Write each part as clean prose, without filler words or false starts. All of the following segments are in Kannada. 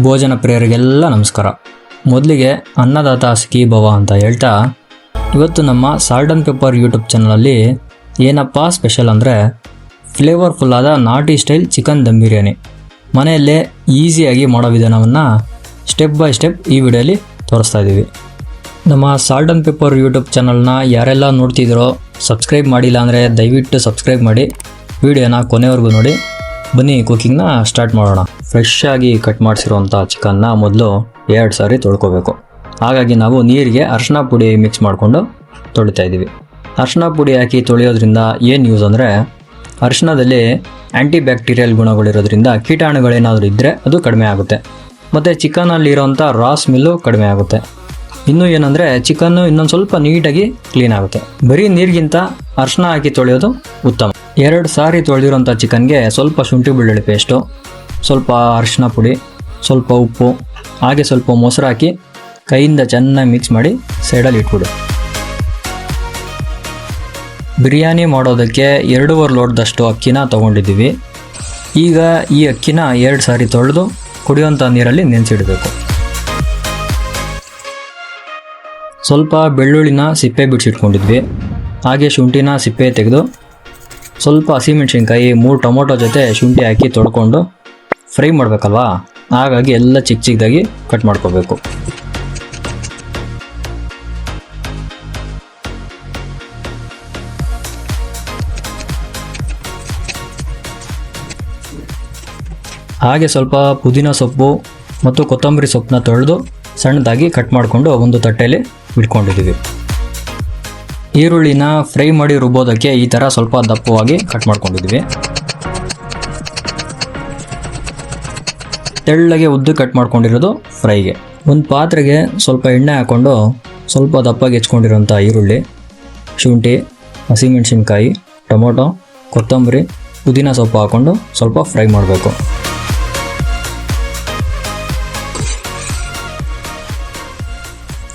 ಭೋಜನ ಪ್ರಿಯರಿಗೆಲ್ಲ ನಮಸ್ಕಾರ. ಮೊದಲಿಗೆ ಅನ್ನದಾತ ಸುಖೀ ಭವ ಅಂತ ಹೇಳ್ತಾ, ಇವತ್ತು ನಮ್ಮ ಸಾಲ್ಟ್ ಆ್ಯಂಡ್ ಪೆಪ್ಪರ್ ಯೂಟ್ಯೂಬ್ ಚಾನಲಲ್ಲಿ ಏನಪ್ಪ ಸ್ಪೆಷಲ್ ಅಂದರೆ ಫ್ಲೇವರ್ಫುಲ್ಲಾದ ನಾಟಿ ಸ್ಟೈಲ್ ಚಿಕನ್ ದಮ್ ಬಿರಿಯಾನಿ ಮನೆಯಲ್ಲೇ ಈಸಿಯಾಗಿ ಮಾಡೋ ವಿಧಾನವನ್ನು ಸ್ಟೆಪ್ ಬೈ ಸ್ಟೆಪ್ ಈ ವಿಡಿಯೋಲಿ ತೋರಿಸ್ತಾ ಇದ್ದೀವಿ. ನಮ್ಮ ಸಾಲ್ಟ್ ಆ್ಯಂಡ್ ಪೆಪ್ಪರ್ ಯೂಟ್ಯೂಬ್ ಚಾನಲ್ನ ಯಾರೆಲ್ಲ ನೋಡ್ತಿದ್ದೀರೋ ಸಬ್ಸ್ಕ್ರೈಬ್ ಮಾಡಿಲ್ಲ ಅಂದರೆ ದಯವಿಟ್ಟು ಸಬ್ಸ್ಕ್ರೈಬ್ ಮಾಡಿ, ವಿಡಿಯೋನ ಕೊನೆವರೆಗೂ ನೋಡಿ. ಬನ್ನಿ ಕುಕ್ಕಿಂಗ್ನ ಸ್ಟಾರ್ಟ್ ಮಾಡೋಣ. ಫ್ರೆಶ್ ಆಗಿ ಕಟ್ ಮಾಡಿಸಿರುವಂಥ ಚಿಕನ್ನ ಮೊದಲು 2 ಸಾರಿ ತೊಳ್ಕೊಬೇಕು. ಹಾಗಾಗಿ ನಾವು ನೀರಿಗೆ ಅರಿಶಿನ ಪುಡಿ ಮಿಕ್ಸ್ ಮಾಡಿಕೊಂಡು ತೊಳಿತಾ ಇದ್ದೀವಿ. ಅರಿಶಿನ ಪುಡಿ ಹಾಕಿ ತೊಳೆಯೋದ್ರಿಂದ ಏನು ಯೂಸ್ ಅಂದರೆ, ಅರಿಶಿನದಲ್ಲಿ ಆ್ಯಂಟಿ ಬ್ಯಾಕ್ಟೀರಿಯಲ್ ಗುಣಗಳಿರೋದ್ರಿಂದ ಕೀಟಾಣುಗಳೇನಾದರೂ ಇದ್ದರೆ ಅದು ಕಡಿಮೆ ಆಗುತ್ತೆ. ಮತ್ತು ಚಿಕನಲ್ಲಿರೋಂಥ ರಾ ಸ್ಮೆಲ್ಲು ಕಡಿಮೆ ಆಗುತ್ತೆ. ಇನ್ನೂ ಏನಂದರೆ ಚಿಕನ್ನು ಇನ್ನೊಂದು ಸ್ವಲ್ಪ ನೀಟಾಗಿ ಕ್ಲೀನ್ ಆಗುತ್ತೆ. ಬರೀ ನೀರಿಗಿಂತ ಅರಿಶಿನ ಹಾಕಿ ತೊಳೆಯೋದು ಉತ್ತಮ. 2 ಸಾರಿ ತೊಳೆದಿರೋಂಥ ಚಿಕನ್ಗೆ ಸ್ವಲ್ಪ ಶುಂಠಿ ಬೆಳ್ಳುಳ್ಳಿ ಪೇಸ್ಟು, ಸ್ವಲ್ಪ ಅರಿಶಿನ ಪುಡಿ, ಸ್ವಲ್ಪ ಉಪ್ಪು, ಹಾಗೆ ಸ್ವಲ್ಪ ಮೊಸರು ಹಾಕಿ ಕೈಯಿಂದ ಚೆನ್ನಾಗಿ ಮಿಕ್ಸ್ ಮಾಡಿ ಸೈಡಲ್ಲಿ ಇಟ್ಬಿಡು. ಬಿರಿಯಾನಿ ಮಾಡೋದಕ್ಕೆ 2.5 ಲೋಟದಷ್ಟು ಅಕ್ಕಿನ ತೊಗೊಂಡಿದ್ದೀವಿ. ಈಗ ಈ ಅಕ್ಕಿನ 2 ಸಾರಿ ತೊಳೆದು ಕುಡಿಯೋಂಥ ನೀರಲ್ಲಿ ನೆನೆಸಿಡಬೇಕು. ಸ್ವಲ್ಪ ಬೆಳ್ಳುಳ್ಳಿನ ಸಿಪ್ಪೆ ಬಿಡಿಸಿಟ್ಕೊಂಡಿದ್ವಿ. ಹಾಗೆ ಶುಂಠಿನ ಸಿಪ್ಪೆ ತೆಗೆದು ಸ್ವಲ್ಪ ಹಸಿಮೆಣ್ಸಿನ್ಕಾಯಿ 3 ಟೊಮೊಟೊ ಜೊತೆ ಶುಂಠಿ ಹಾಕಿ ತೊಳ್ಕೊಂಡು ಫ್ರೈ ಮಾಡಬೇಕಲ್ವಾ, ಹಾಗಾಗಿ ಎಲ್ಲ ಚಿಕ್ಕ ಚಿಕ್ಕದಾಗಿ ಕಟ್ ಮಾಡ್ಕೋಬೇಕು. ಹಾಗೆ ಸ್ವಲ್ಪ ಪುದೀನ ಸೊಪ್ಪು ಮತ್ತು ಕೊತ್ತಂಬರಿ ಸೊಪ್ಪನ್ನ ತೊಳೆದು ಸಣ್ಣದಾಗಿ ಕಟ್ ಮಾಡಿಕೊಂಡು ಒಂದು ತಟ್ಟೆಯಲ್ಲಿ ಇಟ್ಕೊಂಡಿದ್ದೀವಿ. ಈರುಳ್ಳಿನ ಫ್ರೈ ಮಾಡಿ ರುಬ್ಬೋದಕ್ಕೆ ಈ ಥರ ಸ್ವಲ್ಪ ದಪ್ಪವಾಗಿ ಕಟ್ ಮಾಡ್ಕೊಂಡಿದ್ದೀವಿ. ತೆಳ್ಳಗೆ ಉದ್ದು ಕಟ್ ಮಾಡ್ಕೊಂಡಿರೋದು ಫ್ರೈಗೆ. ಒಂದು ಪಾತ್ರೆಗೆ ಸ್ವಲ್ಪ ಎಣ್ಣೆ ಹಾಕ್ಕೊಂಡು ಸ್ವಲ್ಪ ದಪ್ಪಗೆ ಹೆಚ್ಕೊಂಡಿರೋಂಥ ಈರುಳ್ಳಿ, ಶುಂಠಿ, ಹಸಿಮೆಣಸಿನ್ಕಾಯಿ, ಟೊಮೊಟೊ, ಕೊತ್ತಂಬರಿ, ಪುದೀನ ಸೊಪ್ಪು ಹಾಕ್ಕೊಂಡು ಸ್ವಲ್ಪ ಫ್ರೈ ಮಾಡಬೇಕು.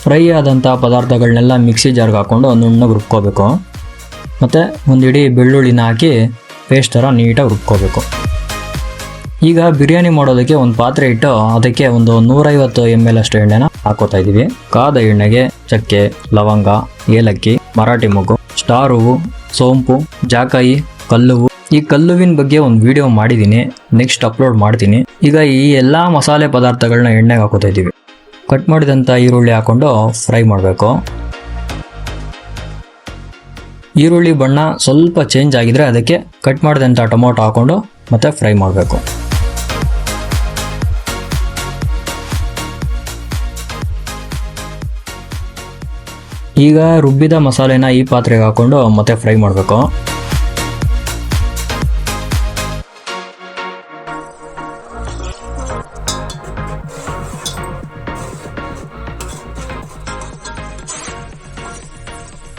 ಫ್ರೈ ಆದಂಥ ಪದಾರ್ಥಗಳನ್ನೆಲ್ಲ ಮಿಕ್ಸಿ ಜಾರ್ಗೆ ಹಾಕ್ಕೊಂಡು ನುಣ್ಣಗೆ ರುಬ್ಕೋಬೇಕು. ಮತ್ತು ಒಂದು ಇಡೀ ಬೆಳ್ಳುಳ್ಳಿನ ಹಾಕಿ ಪೇಸ್ಟ್ ಥರ ನೀಟಾಗಿ ರುಬ್ಕೋಬೇಕು. ಈಗ ಬಿರಿಯಾನಿ ಮಾಡೋದಕ್ಕೆ ಒಂದು ಪಾತ್ರೆ ಇಟ್ಟು ಅದಕ್ಕೆ ಒಂದು 150 ml ಅಷ್ಟು ಎಣ್ಣೆನ ಹಾಕೋತಾ ಇದ್ದೀವಿ. ಕಾದ ಎಣ್ಣೆಗೆ ಚಕ್ಕೆ, ಲವಂಗ, ಏಲಕ್ಕಿ, ಮರಾಠಿ ಮೊಗ್ಗು, ಸ್ಟಾರ್ ಹೂವು, ಸೋಂಪು, ಜಾಕಾಯಿ, ಕಲ್ಲುವು. ಈ ಕಲ್ಲುವಿನ ಬಗ್ಗೆ ಒಂದು ವಿಡಿಯೋ ಮಾಡಿದ್ದೀನಿ, ನೆಕ್ಸ್ಟ್ ಅಪ್ಲೋಡ್ ಮಾಡ್ತೀನಿ. ಈಗ ಈ ಎಲ್ಲ ಮಸಾಲೆ ಪದಾರ್ಥಗಳನ್ನ ಎಣ್ಣೆಗೆ ಹಾಕೋತಾ ಇದ್ದೀವಿ. ಕಟ್ ಮಾಡಿದಂಥ ಈರುಳ್ಳಿ ಹಾಕ್ಕೊಂಡು ಫ್ರೈ ಮಾಡಬೇಕು. ಈರುಳ್ಳಿ ಬಣ್ಣ ಸ್ವಲ್ಪ ಚೇಂಜ್ ಆಗಿದ್ರೆ ಅದಕ್ಕೆ ಕಟ್ ಮಾಡಿದಂಥ ಟೊಮೊಟೊ ಹಾಕ್ಕೊಂಡು ಮತ್ತೆ ಫ್ರೈ ಮಾಡಬೇಕು. ಈಗ ರುಬ್ಬಿದ ಮಸಾಲೆನ ಈ ಪಾತ್ರೆಗೆ ಹಾಕ್ಕೊಂಡು ಮತ್ತೆ ಫ್ರೈ ಮಾಡಬೇಕು.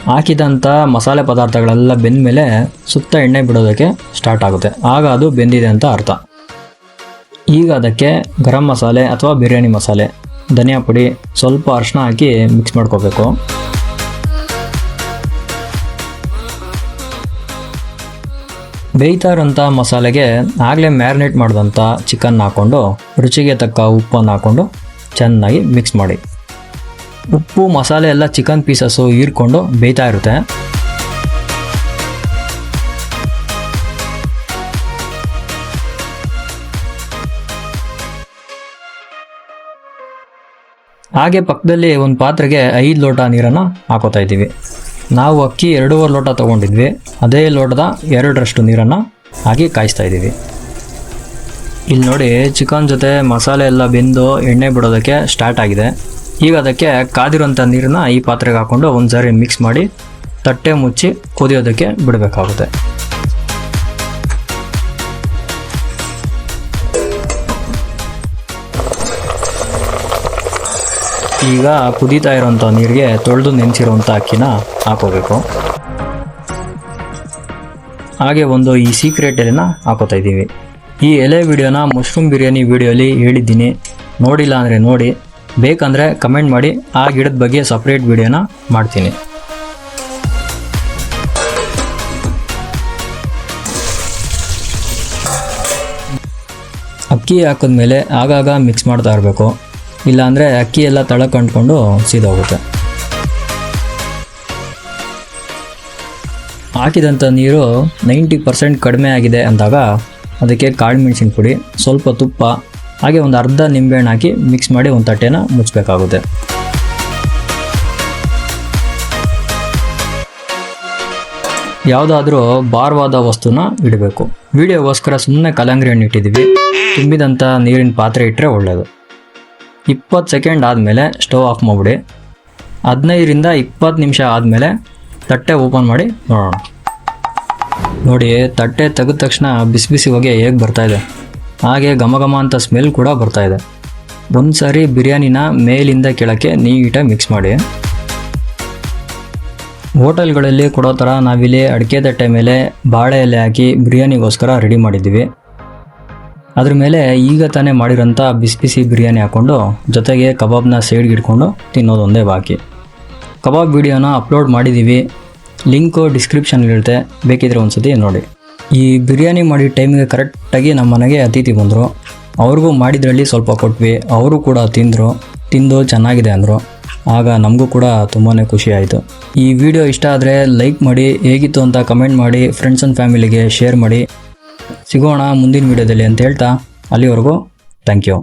ಹಾಕಿದಂಥ ಮಸಾಲೆ ಪದಾರ್ಥಗಳೆಲ್ಲ ಬೆಂದ ಮೇಲೆ ಸುತ್ತ ಎಣ್ಣೆ ಬಿಡೋದಕ್ಕೆ ಸ್ಟಾರ್ಟ್ ಆಗುತ್ತೆ. ಆಗ ಅದು ಬೆಂದಿದೆ ಅಂತ ಅರ್ಥ. ಈಗ ಅದಕ್ಕೆ ಗರಂ ಮಸಾಲೆ ಅಥವಾ ಬಿರಿಯಾನಿ ಮಸಾಲೆ, ಧನಿಯಾ ಪುಡಿ, ಸ್ವಲ್ಪ ಅರಿಶಿನ ಹಾಕಿ ಮಿಕ್ಸ್ ಮಾಡ್ಕೋಬೇಕು. ಬೇಯ್ತಾ ಇರೋಂಥ ಮಸಾಲೆಗೆ ಆಗಲೇ ಮ್ಯಾರಿನೇಟ್ ಮಾಡಿದಂಥ ಚಿಕನ್ ಹಾಕ್ಕೊಂಡು ರುಚಿಗೆ ತಕ್ಕ ಉಪ್ಪನ್ನು ಹಾಕ್ಕೊಂಡು ಚೆನ್ನಾಗಿ ಮಿಕ್ಸ್ ಮಾಡಿ. ಉಪ್ಪು ಮಸಾಲೆ ಎಲ್ಲ ಚಿಕನ್ ಪೀಸಸ್ಸು ಹೀರ್ಕೊಂಡು ಬೇಯ್ತಾ ಇರುತ್ತೆ. ಹಾಗೆ ಪಕ್ಕದಲ್ಲಿ ಒಂದು ಪಾತ್ರೆಗೆ 5 ಲೋಟ ನೀರನ್ನು ಹಾಕೋತಾ ಇದ್ದೀವಿ. ನಾವು ಅಕ್ಕಿ 2.5 ಲೋಟ ತೊಗೊಂಡಿದ್ವಿ, ಅದೇ ಲೋಟದ 2ರಷ್ಟು ನೀರನ್ನು ಹಾಕಿ ಕಾಯಿಸ್ತಾ ಇದ್ದೀವಿ. ಇಲ್ಲಿ ನೋಡಿ, ಚಿಕನ್ ಜೊತೆ ಮಸಾಲೆ ಎಲ್ಲ ಬೆಂದು ಎಣ್ಣೆ ಬಿಡೋದಕ್ಕೆ ಸ್ಟಾರ್ಟ್ ಆಗಿದೆ. ಈಗ ಅದಕ್ಕೆ ಕಾದಿರೋಂಥ ನೀರನ್ನ ಈ ಪಾತ್ರೆಗೆ ಹಾಕ್ಕೊಂಡು ಒಂದು ಸಾರಿ ಮಿಕ್ಸ್ ಮಾಡಿ ತಟ್ಟೆ ಮುಚ್ಚಿ ಕುದಿಯೋದಕ್ಕೆ ಬಿಡಬೇಕಾಗುತ್ತೆ. ಈಗ ಕುದೀತಾ ಇರೋಂಥ ನೀರಿಗೆ ತೊಳೆದು ನೆನೆಸಿರೋಂಥ ಅಕ್ಕಿನ ಹಾಕೋಬೇಕು. ಹಾಗೆ ಒಂದು ಈ ಸೀಕ್ರೆಟ್ ಎಲೆನ ಹಾಕೋತಾ ಇದ್ದೀವಿ. ಈ ಎಲೆ ವಿಡಿಯೋನ ಮಶ್ರೂಮ್ ಬಿರಿಯಾನಿ ವಿಡಿಯೋಲಿ ಹೇಳಿದ್ದೀನಿ, ನೋಡಿಲ್ಲ ಅಂದರೆ ನೋಡಿ, ಬೇಕಂದರೆ ಕಮೆಂಟ್ ಮಾಡಿ, ಆ ಗಿಡದ ಬಗ್ಗೆ ಸಪ್ರೇಟ್ ವಿಡಿಯೋನ ಮಾಡ್ತೀನಿ. ಅಕ್ಕಿ ಹಾಕಿದ್ಮೇಲೆ ಆಗಾಗ ಮಿಕ್ಸ್ ಮಾಡ್ತಾ ಇರಬೇಕು, ಇಲ್ಲಾಂದರೆ ಅಕ್ಕಿ ಎಲ್ಲ ತಳಕ್ಕೆ ಅಂಟ್ಕೊಂಡು ಸೀದೋಗುತ್ತೆ. ಹಾಕಿದಂಥ ನೀರು 90% ಕಡಿಮೆ ಆಗಿದೆ ಅಂದಾಗ ಅದಕ್ಕೆ ಕಾಳು ಮೆಣಸಿನ ಪುಡಿ, ಸ್ವಲ್ಪ ತುಪ್ಪ, ಹಾಗೆ ಒಂದು ಅರ್ಧ ನಿಂಬೆಹಣ್ಣು ಹಾಕಿ ಮಿಕ್ಸ್ ಮಾಡಿ ಒಂದು ತಟ್ಟೆನ ಮುಚ್ಚಬೇಕಾಗುತ್ತೆ. ಯಾವುದಾದ್ರೂ ಭಾರವಾದ ವಸ್ತುನ ಇಡಬೇಕು. ವಿಡಿಯೋಗೋಸ್ಕರ ಸುಮ್ಮನೆ ಕಲ್ಲಂಗಡಿ ಹಣ್ಣು ಇಟ್ಟಿದ್ದೀವಿ. ತುಂಬಿದಂಥ ನೀರಿನ ಪಾತ್ರೆ ಇಟ್ಟರೆ ಒಳ್ಳೆಯದು. 20 ಸೆಕೆಂಡ್ ಆದಮೇಲೆ ಸ್ಟವ್ ಆಫ್ ಮಾಡಿಬಿಡಿ. 15ರಿಂದ 20 ನಿಮಿಷ ಆದಮೇಲೆ ತಟ್ಟೆ ಓಪನ್ ಮಾಡಿ ನೋಡೋಣ. ನೋಡಿ, ತಟ್ಟೆ ತೆಗೆದ ತಕ್ಷಣ ಬಿಸಿ ಬಿಸಿ ಹೊಗೆ ಹೇಗೆ ಬರ್ತಾಯಿದೆ, ಹಾಗೆ ಘಮ ಘಮ ಅಂತ ಸ್ಮೆಲ್ ಕೂಡ ಬರ್ತಾಯಿದೆ. ಒಂದು ಸಾರಿ ಬಿರಿಯಾನಿನ ಮೇಲಿಂದ ಕೆಳಕ್ಕೆ ನೀಟಾಗಿ ಮಿಕ್ಸ್ ಮಾಡಿ. ಹೋಟೆಲ್ಗಳಲ್ಲಿ ಕೊಡೋ ಥರ ನಾವಿಲ್ಲಿ ಅಡಿಕೆ ತಟ್ಟೆ ಮೇಲೆ ಬಾಳೆ ಎಲೆ ಹಾಕಿ ಬಿರಿಯಾನಿಗೋಸ್ಕರ ರೆಡಿ ಮಾಡಿದ್ದೀವಿ. ಅದ್ರ ಮೇಲೆ ಈಗ ತಾನೇ ಮಾಡಿರೋಂಥ ಬಿಸಿ ಬಿಸಿ ಬಿರಿಯಾನಿ ಹಾಕ್ಕೊಂಡು ಜೊತೆಗೆ ಕಬಾಬ್ನ ಸೈಡ್ಗೆ ಇಟ್ಕೊಂಡು ತಿನ್ನೋದೊಂದೇ ಬಾಕಿ. ಕಬಾಬ್ ವಿಡಿಯೋನ ಅಪ್ಲೋಡ್ ಮಾಡಿದ್ದೀವಿ, ಲಿಂಕು ಡಿಸ್ಕ್ರಿಪ್ಷನ್ಲಿರುತ್ತೆ, ಬೇಕಿದ್ರೆ ಒಂದ್ಸತಿ ನೋಡಿ. ಈ ಬಿರಿಯಾನಿ ಮಾಡಿದ ಟೈಮಿಗೆ ಕರೆಕ್ಟಾಗಿ ನಮ್ಮ ಮನೆಗೆ ಅತಿಥಿ ಬಂದರು. ಅವ್ರಿಗೂ ಮಾಡಿದ್ರಲ್ಲಿ ಸ್ವಲ್ಪ ಕೊಟ್ವಿ, ಅವರು ಕೂಡ ತಿಂದು ಚೆನ್ನಾಗಿದೆ ಅಂದರು. ಆಗ ನಮಗೂ ಕೂಡ ತುಂಬಾ ಖುಷಿ ಆಯಿತು. ಈ ವಿಡಿಯೋ ಇಷ್ಟ ಆದರೆ ಲೈಕ್ ಮಾಡಿ, ಹೇಗಿತ್ತು ಅಂತ ಕಮೆಂಟ್ ಮಾಡಿ, ಫ್ರೆಂಡ್ಸ್ ಆ್ಯಂಡ್ ಫ್ಯಾಮಿಲಿಗೆ ಶೇರ್ ಮಾಡಿ. ಸಿಗೋಣ ಮುಂದಿನ ವಿಡಿಯೋದಲ್ಲಿ ಅಂತ ಹೇಳ್ತಾ, ಅಲ್ಲಿವರೆಗೂ ಥ್ಯಾಂಕ್ ಯು.